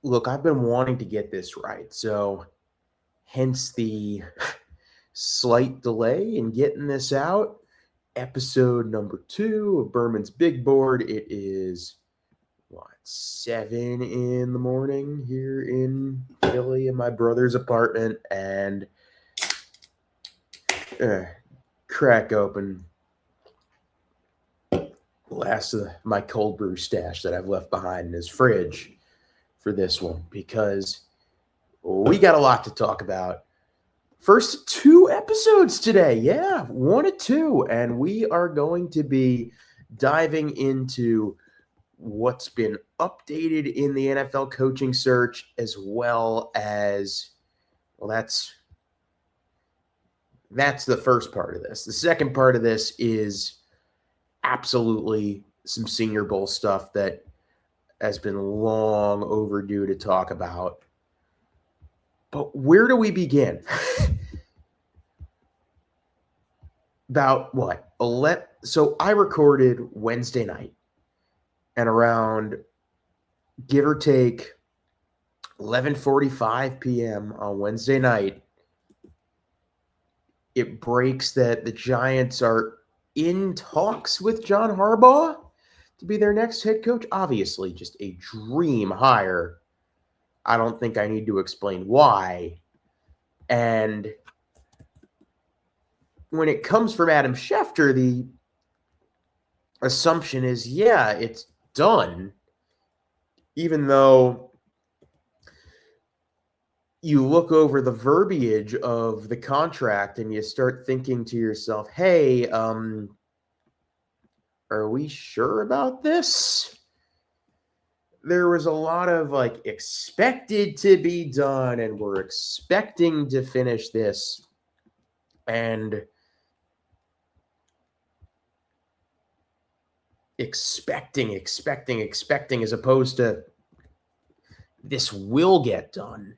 look, I've been wanting to get this right. So hence the slight delay in getting this out. Episode number 2 of Berman's Big Board. It is 7 in the morning here in Philly in my brother's apartment, and crack open last of my cold brew stash that I've left behind in his fridge for this one, because we got a lot to talk about. First 2 episodes today. Yeah, 1 of 2. And we are going to be diving into what's been updated in the NFL coaching search, as well as, well, that's the first part of this. The second part of this is absolutely some Senior Bowl stuff that has been long overdue to talk about. But where do we begin? About what? So I recorded Wednesday night, and around, give or take, 11:45 p.m. on Wednesday night, it breaks that the Giants are in talks with John Harbaugh to be their next head coach. Obviously, just a dream hire. I don't think I need to explain why. And when it comes from Adam Schefter, the assumption is, yeah, it's done. Even though you look over the verbiage of the contract and you start thinking to yourself, hey, are we sure about this? There was a lot of expected to be done, and we're expecting to finish this, and expecting, as opposed to this will get done.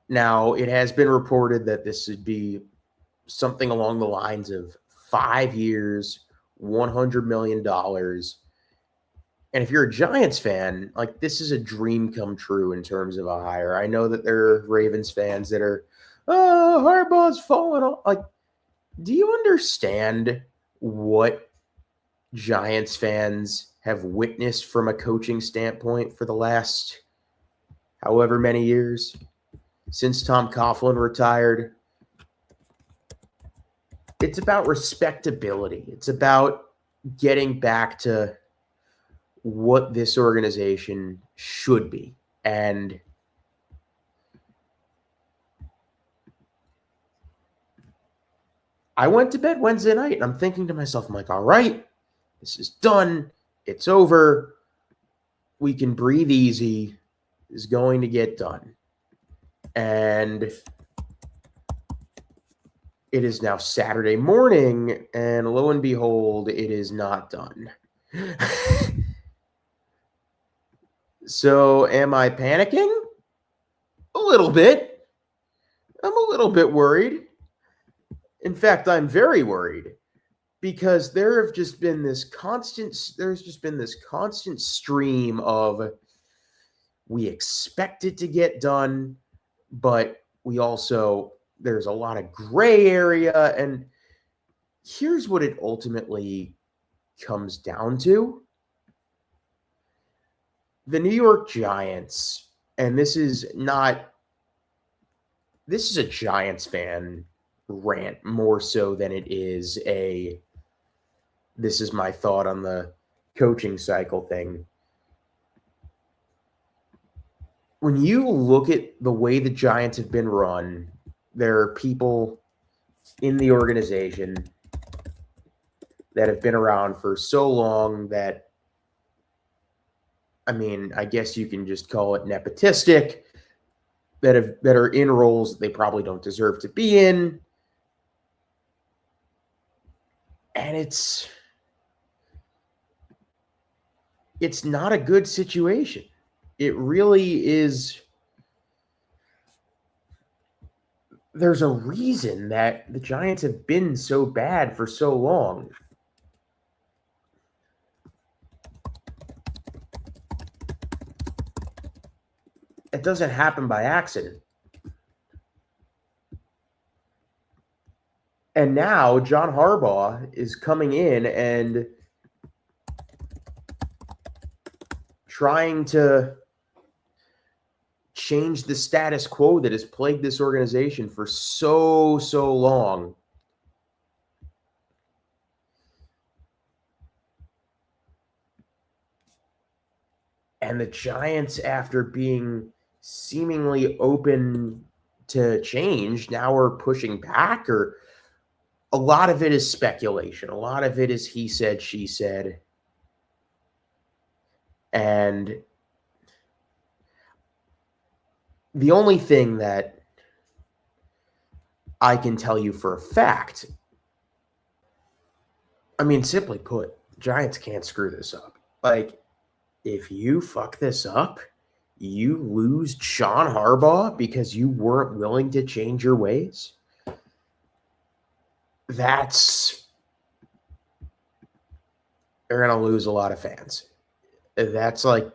Now, it has been reported that this would be something along the lines of 5 years, $100 million. And if you're a Giants fan, this is a dream come true in terms of a hire. I know that there are Ravens fans that are, oh, Harbaugh's fallen off. Do you understand what Giants fans have witnessed from a coaching standpoint for the last however many years since Tom Coughlin retired? It's about respectability. It's about getting back to what this organization should be. And I went to bed Wednesday night and I'm thinking to myself, I'm like, all right, this is done. It's over. We can breathe easy. It's going to get done. And it is now Saturday morning, and lo and behold, it is not done. So am I panicking? A little bit. I'm a little bit worried. In fact, I'm very worried, because there's just been this constant stream of, we expect it to get done, but there's a lot of gray area. And here's what it ultimately comes down to. The New York Giants, and this is a Giants fan rant more so than it is this is my thought on the coaching cycle thing. When you look at the way the Giants have been run, there are people in the organization that have been around for so long that, I mean, I guess you can just call it nepotistic, that are in roles that they probably don't deserve to be in. And it's not a good situation. It really is. There's a reason that the Giants have been so bad for so long. It doesn't happen by accident. And now John Harbaugh is coming in and trying to change the status quo that has plagued this organization for so long. And the Giants, after being seemingly open to change, now are pushing back, or a lot of it is speculation. A lot of it is he said, she said. And the only thing that I can tell you for a fact, I mean, simply put, Giants can't screw this up. Like, if you fuck this up, you lose John Harbaugh because you weren't willing to change your ways. They're going to lose a lot of fans. That's like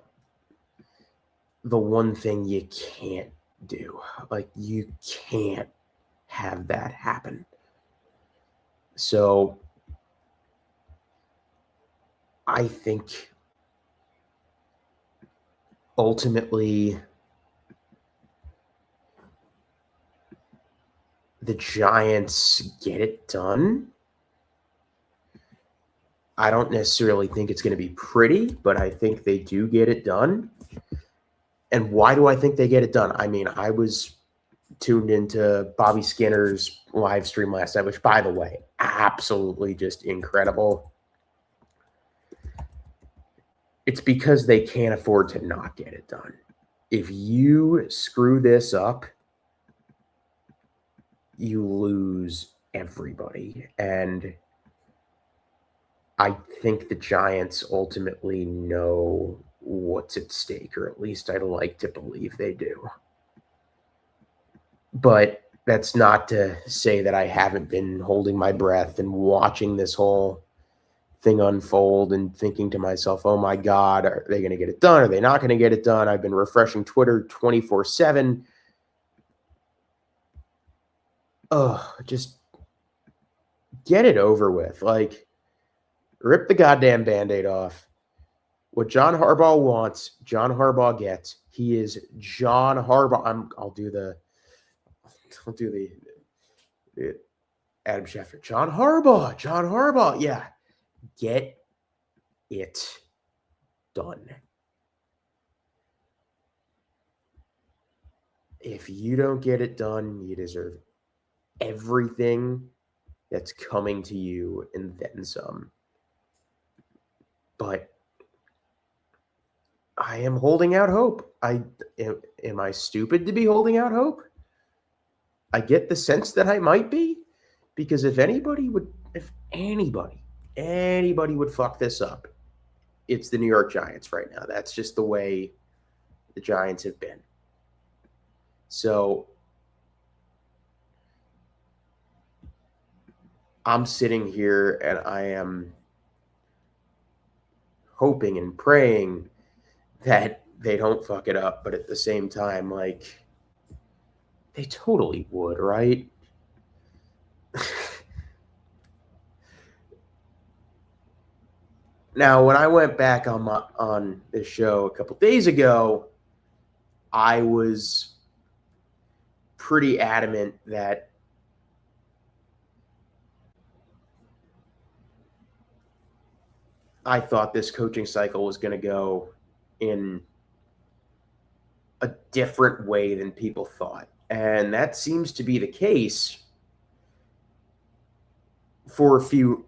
the one thing you can't do. Like, you can't have that happen. So I think ultimately the Giants get it done. I don't necessarily think it's going to be pretty, but I think they do get it done. And why do I think they get it done? I mean, I was tuned into Bobby Skinner's live stream last night, which, by the way, absolutely just incredible. It's because they can't afford to not get it done. If you screw this up, you lose everybody. And I think the Giants ultimately know what's at stake, or at least I'd like to believe they do. But that's not to say that I haven't been holding my breath and watching this whole thing unfold and thinking to myself, oh my God, are they going to get it done? Are they not going to get it done? I've been refreshing Twitter 24/7. Oh, just get it over with. Like, rip the goddamn Band-Aid off. What John Harbaugh wants, John Harbaugh gets. He is John Harbaugh. I'll do the Adam Schefter. John Harbaugh. Yeah. Get it done. If you don't get it done, you deserve everything that's coming to you and then some. But I am holding out hope. Am I stupid to be holding out hope? I get the sense that I might be, because if anybody would fuck this up, it's the New York Giants right now. That's just the way the Giants have been. So I'm sitting here and I am hoping and praying that they don't fuck it up, but at the same time, like, they totally would, right? Now, when I went back on this show a couple days ago, I was pretty adamant that I thought this coaching cycle was going to go in a different way than people thought. And that seems to be the case for a few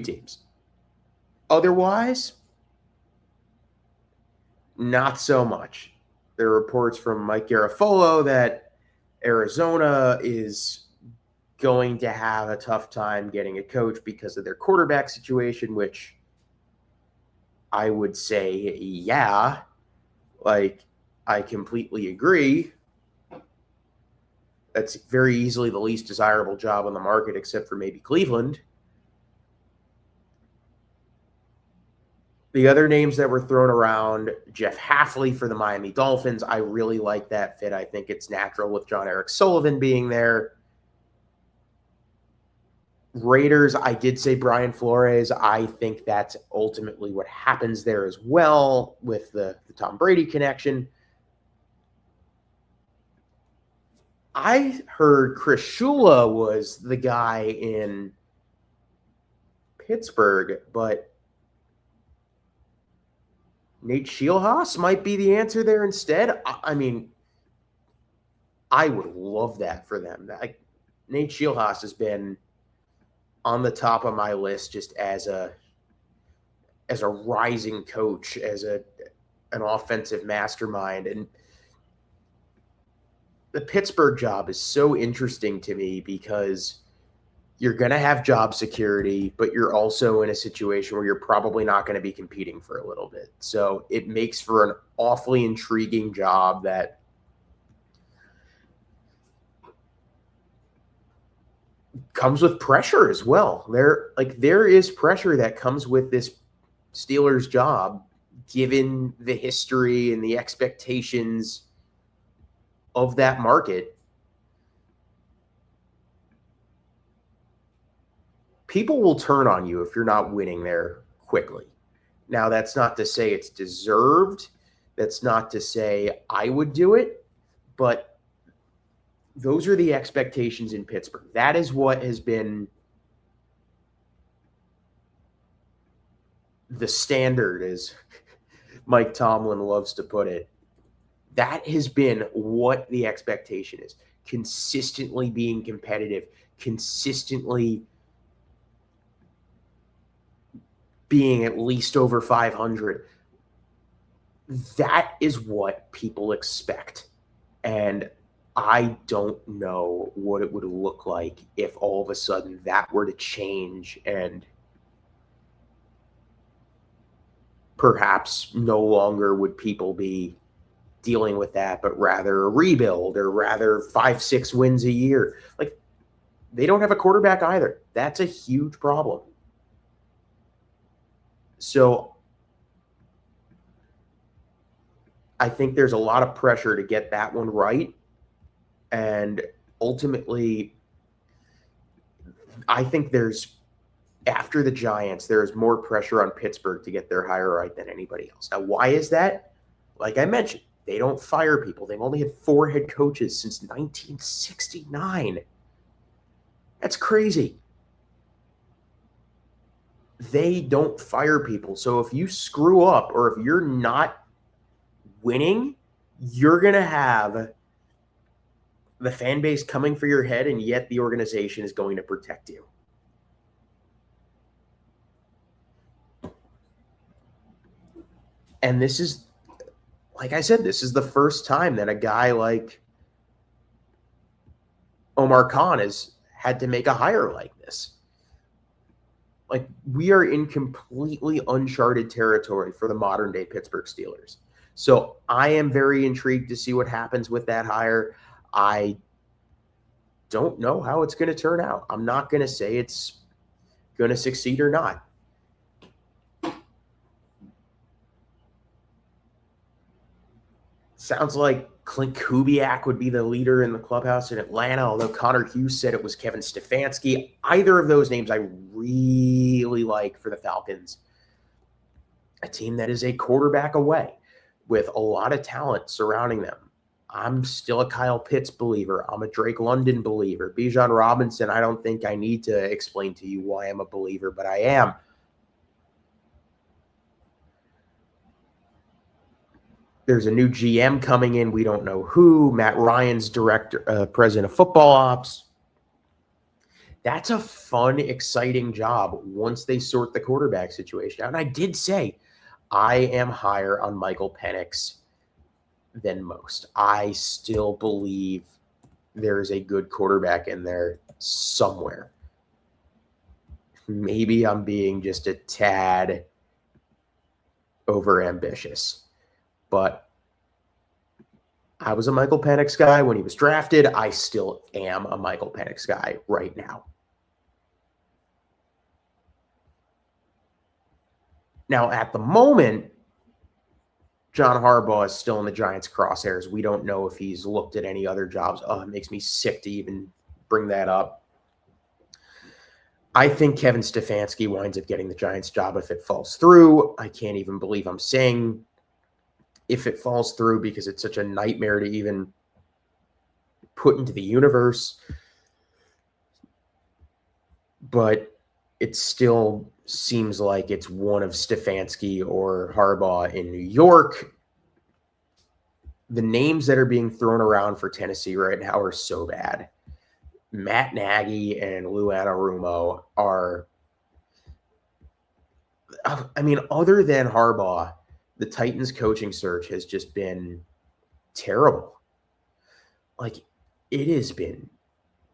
teams. Otherwise, not so much. There are reports from Mike Garafolo that Arizona is going to have a tough time getting a coach because of their quarterback situation, which I would say, yeah, like, I completely agree. That's very easily the least desirable job on the market, except for maybe Cleveland. The other names that were thrown around, Jeff Hafley for the Miami Dolphins. I really like that fit. I think it's natural with John Eric Sullivan being there. Raiders, I did say Brian Flores. I think that's ultimately what happens there as well with the Tom Brady connection. I heard Chris Shula was the guy in Pittsburgh, but Nate Scheelhaas might be the answer there instead. I mean, I would love that for them. Nate Scheelhaas has been on the top of my list just as a rising coach, as an offensive mastermind. And the Pittsburgh job is so interesting to me because you're going to have job security, but you're also in a situation where you're probably not going to be competing for a little bit. So it makes for an awfully intriguing job that comes with pressure as well. There is pressure that comes with this Steelers job, given the history and the expectations of that market. People will turn on you if you're not winning there quickly. Now, that's not to say it's deserved. That's not to say I would do it, but those are the expectations in Pittsburgh. That is what has been the standard, as Mike Tomlin loves to put it. That has been what the expectation is. Consistently being competitive, consistently being at least over 500. That is what people expect. And I don't know what it would look like if all of a sudden that were to change and perhaps no longer would people be dealing with that, but rather a rebuild or rather 5-6 wins a year. Like, they don't have a quarterback either. That's a huge problem. So I think there's a lot of pressure to get that one right. And ultimately, I think after the Giants, there's more pressure on Pittsburgh to get their hire right than anybody else. Now, why is that? Like I mentioned, they don't fire people. They've only had 4 head coaches since 1969. That's crazy. They don't fire people. So if you screw up or if you're not winning, you're going to have the fan base coming for your head, and yet the organization is going to protect you. And this is, like I said, this is the first time that a guy like Omar Khan has had to make a hire like this. Like, we are in completely uncharted territory for the modern day Pittsburgh Steelers. So I am very intrigued to see what happens with that hire. I don't know how it's going to turn out. I'm not going to say it's going to succeed or not. Sounds like Clint Kubiak would be the leader in the clubhouse in Atlanta, although Connor Hughes said it was Kevin Stefanski. Either of those names I really like for the Falcons. A team that is a quarterback away with a lot of talent surrounding them. I'm still a Kyle Pitts believer. I'm a Drake London believer. Bijan Robinson, I don't think I need to explain to you why I'm a believer, but I am. There's a new GM coming in. We don't know who. Matt Ryan's president of football ops. That's a fun, exciting job once they sort the quarterback situation out. And I did say I am higher on Michael Penix than most. I still believe there is a good quarterback in there somewhere. Maybe I'm being just a tad overambitious. But I was a Michael Penix guy when he was drafted. I still am a Michael Penix guy right now. Now, at the moment, John Harbaugh is still in the Giants' crosshairs. We don't know if he's looked at any other jobs. Oh, it makes me sick to even bring that up. I think Kevin Stefanski winds up getting the Giants' job if it falls through. I can't even believe I'm saying if it falls through because it's such a nightmare to even put into the universe. But it still seems like it's one of Stefanski or Harbaugh in New York. The names that are being thrown around for Tennessee right now are so bad. Matt Nagy and Lou Anarumo are, I mean, other than Harbaugh, the Titans coaching search has just been terrible. Like, it has been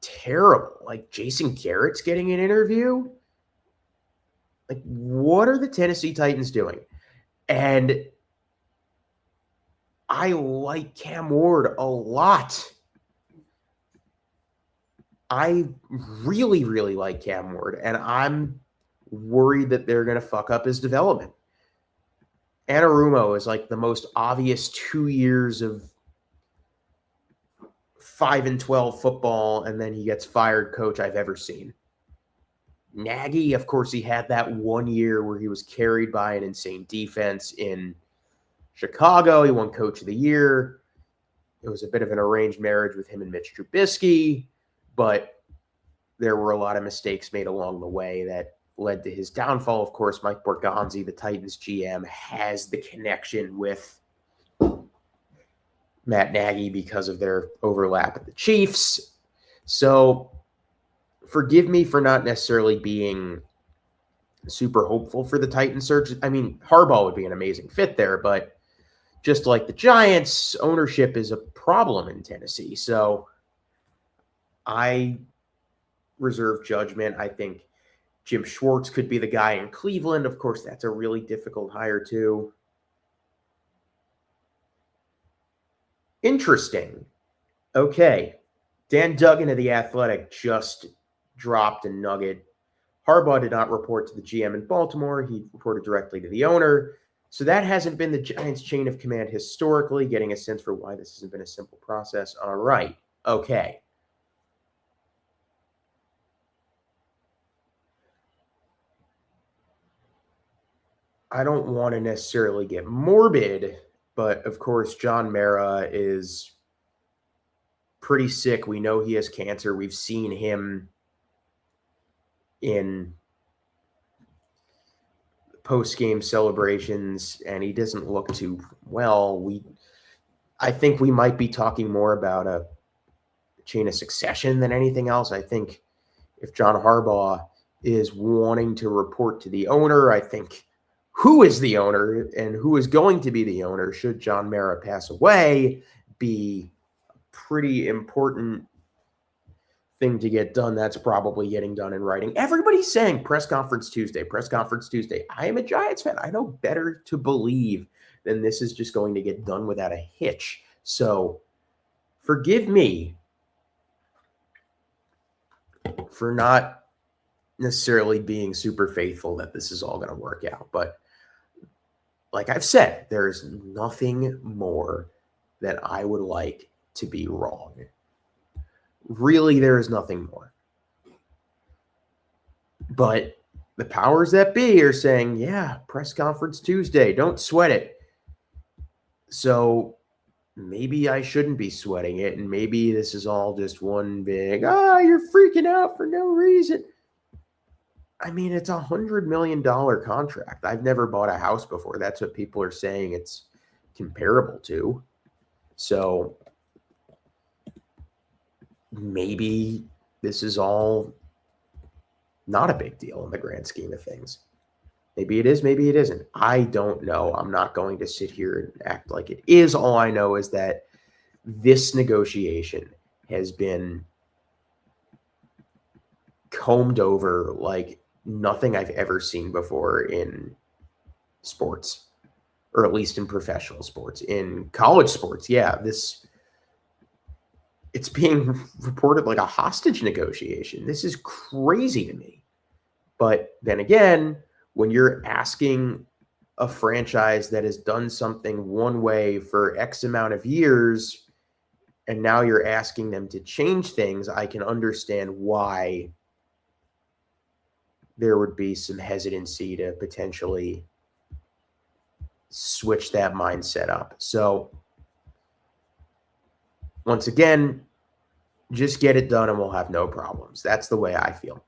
terrible. Like, Jason Garrett's getting an interview. Like, what are the Tennessee Titans doing? And I like Cam Ward a lot. I really, really like Cam Ward, and I'm worried that they're going to fuck up his development. Anarumo is like the most obvious 2 years of 5-12 football, and then he gets fired coach I've ever seen. Nagy, of course, he had that 1 year where he was carried by an insane defense in Chicago. He won Coach of the Year. It was a bit of an arranged marriage with him and Mitch Trubisky, but there were a lot of mistakes made along the way that led to his downfall. Of course, Mike Borgonzi, the Titans GM, has the connection with Matt Nagy because of their overlap at the Chiefs. So forgive me for not necessarily being super hopeful for the Titan search. I mean, Harbaugh would be an amazing fit there, but just like the Giants, ownership is a problem in Tennessee. So I reserve judgment. I think Jim Schwartz could be the guy in Cleveland. Of course, that's a really difficult hire too. Interesting. Okay. Dan Duggan of The Athletic just dropped a nugget. Harbaugh did not report to the GM in Baltimore. He reported directly to the owner. So that hasn't been the Giants' chain of command historically, getting a sense for why this hasn't been a simple process. All right. Okay. I don't want to necessarily get morbid, but of course, John Mara is pretty sick. We know he has cancer. We've seen him in post-game celebrations, and he doesn't look too well. I think we might be talking more about a chain of succession than anything else. I think if John Harbaugh is wanting to report to the owner, I think who is the owner and who is going to be the owner should John Mara pass away be a pretty important thing to get done. That's probably getting done in writing. Everybody's saying press conference Tuesday, press conference Tuesday. I am a Giants fan. I know better to believe than this is just going to get done without a hitch. So forgive me for not necessarily being super faithful that this is all going to work out. But like I've said, there is nothing more that I would like to be wrong. Really, there is nothing more. But the powers that be are saying, yeah, press conference Tuesday. Don't sweat it. So maybe I shouldn't be sweating it. And maybe this is all just one big, you're freaking out for no reason. I mean, it's $100 million contract. I've never bought a house before. That's what people are saying it's comparable to. So maybe this is all not a big deal in the grand scheme of things. Maybe it is, maybe it isn't. I don't know. I'm not going to sit here and act like it is. All I know is that this negotiation has been combed over like nothing I've ever seen before in sports, or at least in professional sports. In college sports, yeah, it's being reported like a hostage negotiation. This is crazy to me. But then again, when you're asking a franchise that has done something one way for X amount of years, and now you're asking them to change things, I can understand why there would be some hesitancy to potentially switch that mindset up. So once again, just get it done and we'll have no problems. That's the way I feel.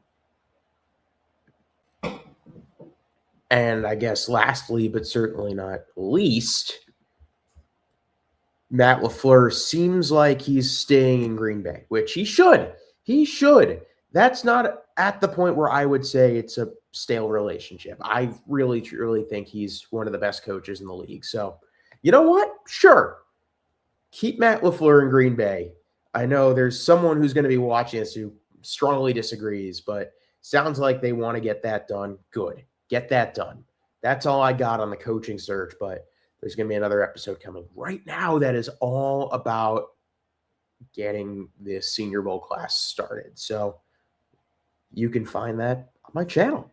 And I guess lastly, but certainly not least, Matt LaFleur seems like he's staying in Green Bay, which he should. He should. That's not at the point where I would say it's a stale relationship. I really, truly think he's one of the best coaches in the league. So, you know what? Sure. Keep Matt LaFleur in Green Bay. I know there's someone who's going to be watching this who strongly disagrees, but sounds like they want to get that done. Good. Get that done. That's all I got on the coaching search, but there's going to be another episode coming right now that is all about getting the Senior Bowl class started. So you can find that on my channel.